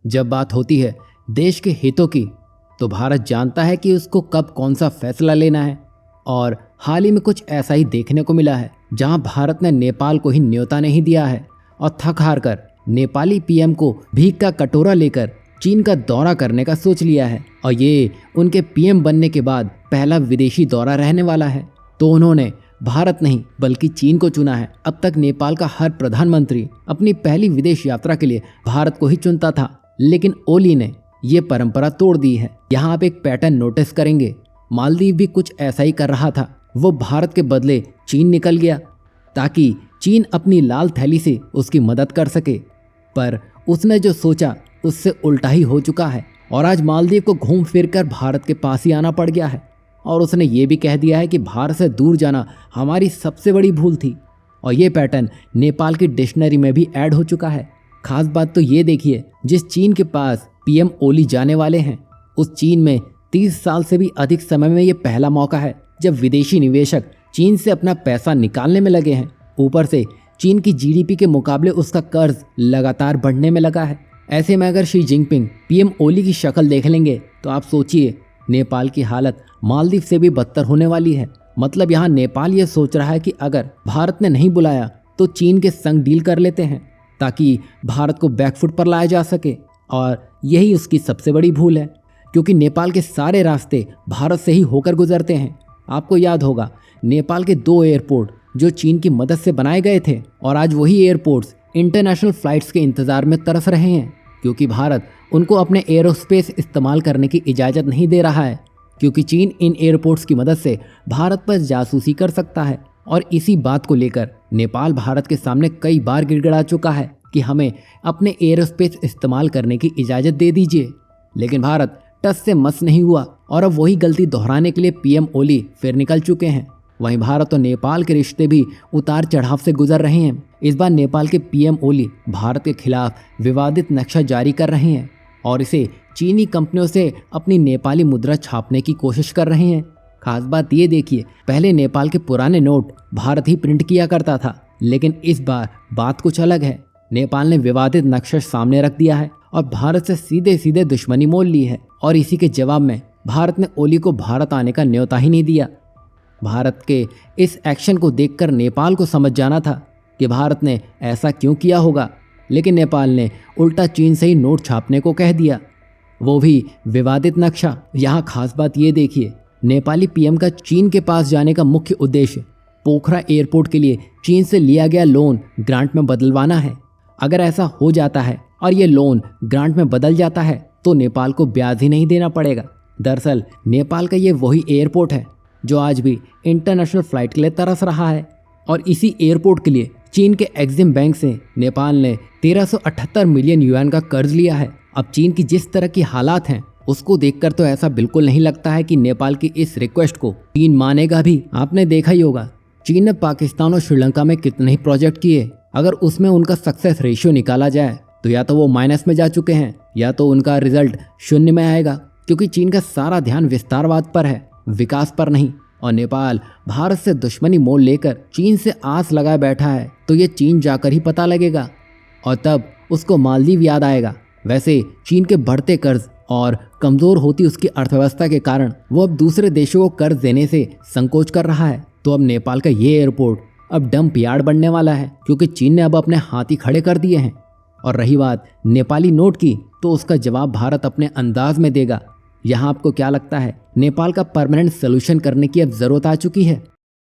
जब बात होती है देश के हितों की, तो भारत जानता है कि उसको कब कौन सा फैसला लेना है। और हाल ही में कुछ ऐसा ही देखने को मिला है, जहां भारत ने नेपाल को ही न्योता नहीं दिया है और थक हार कर नेपाली पीएम को भीख का कटोरा लेकर चीन का दौरा करने का सोच लिया है। और ये उनके पीएम बनने के बाद पहला विदेशी दौरा रहने वाला है। तो उन्होंने भारत नहीं बल्कि चीन को चुना है। अब तक नेपाल का हर प्रधानमंत्री अपनी पहली विदेश यात्रा के लिए भारत को ही चुनता था, लेकिन ओली ने ये परंपरा तोड़ दी है। यहाँ आप एक पैटर्न नोटिस करेंगे, मालदीव भी कुछ ऐसा ही कर रहा था। वो भारत के बदले चीन निकल गया ताकि चीन अपनी लाल थैली से उसकी मदद कर सके, पर उसने जो सोचा उससे उल्टा ही हो चुका है। और आज मालदीव को घूम फिर कर भारत के पास ही आना पड़ गया है। और उसने ये भी कह दिया है कि भारत से दूर जाना हमारी सबसे बड़ी भूल थी। और ये पैटर्न नेपाल की डिक्शनरी में भी ऐड हो चुका है। खास बात तो ये देखिए, जिस चीन के पास पीएम ओली जाने वाले हैं, उस चीन में 30 साल से भी अधिक समय में ये पहला मौका है जब विदेशी निवेशक चीन से अपना पैसा निकालने में लगे हैं। ऊपर से चीन की जीडीपी के मुकाबले उसका कर्ज लगातार बढ़ने में लगा है। ऐसे में अगर शी जिनपिंग पीएम ओली की शक्ल देख लेंगे तो आप सोचिए, नेपाल की हालत मालदीव से भी बदतर होने वाली है। मतलब यहाँ नेपाल ये सोच रहा है कि अगर भारत ने नहीं बुलाया तो चीन के संग डील कर लेते हैं ताकि भारत को बैकफुट पर लाया जा सके। और यही उसकी सबसे बड़ी भूल है, क्योंकि नेपाल के सारे रास्ते भारत से ही होकर गुजरते हैं। आपको याद होगा, नेपाल के 2 एयरपोर्ट जो चीन की मदद से बनाए गए थे, और आज वही एयरपोर्ट्स इंटरनेशनल फ्लाइट्स के इंतज़ार में तरस रहे हैं, क्योंकि भारत उनको अपने एरोस्पेस इस्तेमाल करने की इजाज़त नहीं दे रहा है, क्योंकि चीन इन एयरपोर्ट्स की मदद से भारत पर जासूसी कर सकता है। और इसी बात को लेकर नेपाल भारत के सामने कई बार गिड़गिड़ा चुका है कि हमें अपने एरोस्पेस इस्तेमाल करने की इजाज़त दे दीजिए, लेकिन भारत टस से मस नहीं हुआ और अब वही गलती दोहराने के लिए पीएम ओली फिर निकल चुके हैं। वहीं भारत और नेपाल के रिश्ते भी उतार चढ़ाव से गुजर रहे हैं। इस बार नेपाल के पीएम ओली भारत के खिलाफ विवादित नक्शा जारी कर रहे हैं और इसे चीनी कंपनियों से अपनी नेपाली मुद्रा छापने की कोशिश कर रहे हैं। खास बात ये देखिए, पहले नेपाल के पुराने नोट भारत ही प्रिंट किया करता था, लेकिन इस बार बात कुछ अलग है। नेपाल ने विवादित नक्शा सामने रख दिया है और भारत से सीधे सीधे दुश्मनी मोल ली है। और इसी के जवाब में भारत ने ओली को भारत आने का न्योता ही नहीं दिया। भारत के इस एक्शन को देखकर नेपाल को समझ जाना था कि भारत ने ऐसा क्यों किया होगा, लेकिन नेपाल ने उल्टा चीन से ही नोट छापने को कह दिया, वो भी विवादित नक्शा। यहाँ खास बात ये देखिए, नेपाली पीएम का चीन के पास जाने का मुख्य उद्देश्य पोखरा एयरपोर्ट के लिए चीन से लिया गया लोन ग्रांट में बदलवाना है। अगर ऐसा हो जाता है और ये लोन ग्रांट में बदल जाता है तो नेपाल को ब्याज ही नहीं देना पड़ेगा। दरअसल नेपाल का ये वही एयरपोर्ट है जो आज भी इंटरनेशनल फ्लाइट के लिए तरस रहा है, और इसी एयरपोर्ट के लिए चीन के एक्सिम बैंक से नेपाल ने 1378 मिलियन युआन का कर्ज लिया है। अब चीन की जिस तरह की हालात हैं उसको देखकर तो ऐसा बिल्कुल नहीं लगता है कि नेपाल की इस रिक्वेस्ट को चीन मानेगा भी। आपने देखा ही होगा, चीन ने पाकिस्तान और श्रीलंका में कितने ही प्रोजेक्ट किए, अगर उसमें उनका सक्सेस रेशियो निकाला जाए तो या तो वो माइनस में जा चुके हैं या तो उनका रिजल्ट शून्य में आएगा, क्योंकि चीन का सारा ध्यान विस्तारवाद पर है, विकास पर नहीं। और नेपाल भारत से दुश्मनी मोल लेकर चीन से आस लगाए बैठा है, तो ये चीन जाकर ही पता लगेगा और तब उसको मालदीव याद आएगा। वैसे चीन के बढ़ते कर्ज और कमज़ोर होती उसकी अर्थव्यवस्था के कारण वो अब दूसरे देशों को कर्ज देने से संकोच कर रहा है। तो अब नेपाल का ये एयरपोर्ट अब डंप यार्ड बनने वाला है, क्योंकि चीन ने अब अपने हाथी खड़े कर दिए हैं। और रही बात नेपाली नोट की, तो उसका जवाब भारत अपने अंदाज में देगा। यहाँ आपको क्या लगता है, नेपाल का परमानेंट सोल्यूशन करने की अब ज़रूरत आ चुकी है?